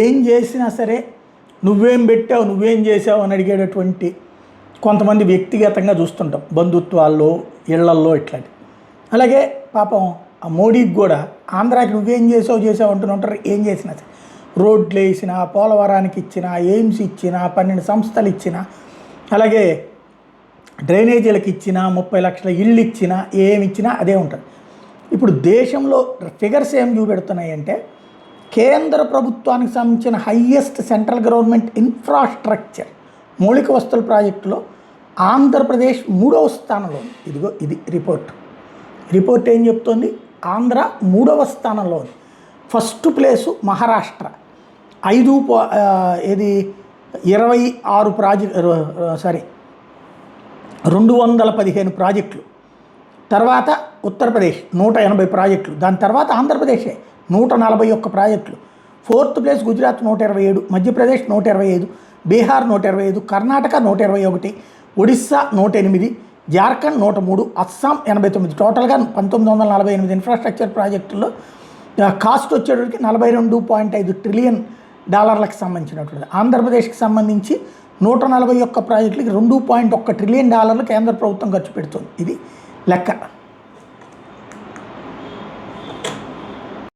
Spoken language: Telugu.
ఏం చేసినా సరే నువ్వేం పెట్టావు నువ్వేం చేసావు అని అడిగేటటువంటి కొంతమంది వ్యక్తిగతంగా చూస్తుంటాం, బంధుత్వాల్లో ఇళ్లల్లో ఇట్లాంటి. అలాగే పాపం ఆ మోడీకి కూడా ఆంధ్రాకి నువ్వేం చేసావు అంటుంటారు. ఏం చేసినా సరే రోడ్లు వేసినా, పోలవరానికి ఇచ్చినా, ఎయిమ్స్ ఇచ్చినా, 12 సంస్థలు ఇచ్చినా, అలాగే డ్రైనేజీలకు ఇచ్చినా, 30 లక్షల ఇళ్ళు ఇచ్చినా, ఏమి ఇచ్చినా అదే ఉంటుంది. ఇప్పుడు దేశంలో ఫిగర్స్ ఏం చూపెడుతున్నాయంటే కేంద్ర ప్రభుత్వానికి సంబంధించిన హయ్యెస్ట్ సెంట్రల్ గవర్నమెంట్ ఇన్ఫ్రాస్ట్రక్చర్ మౌలిక వస్తువుల ప్రాజెక్టులో ఆంధ్రప్రదేశ్ 3వ స్థానంలో ఉంది. ఇదిగో ఇది రిపోర్ట్ ఏం చెప్తోంది? ఆంధ్ర 3వ స్థానంలో ఉంది. ఫస్ట్ ప్లేసు మహారాష్ట్ర 26 215 ప్రాజెక్టులు. తర్వాత ఉత్తరప్రదేశ్ 180 ప్రాజెక్టులు. దాని తర్వాత ఆంధ్రప్రదేశే 141 ప్రాజెక్టులు. 4th place Gujarat 127, Madhya Pradesh 125, Bihar 125, Karnataka 121, Odisha 108, Jharkhand 103, Assam 89. టోటల్గా 1948 ఇన్ఫ్రాస్ట్రక్చర్ ప్రాజెక్టుల్లో కాస్ట్ వచ్చేటప్పటికి $42.5 ట్రిలియన్ సంబంధించినటువంటి. ఆంధ్రప్రదేశ్కి సంబంధించి 141 ప్రాజెక్టులకి $2.1 ట్రిలియన్ కేంద్ర ప్రభుత్వం ఖర్చు పెడుతుంది. ఇది లెక్క.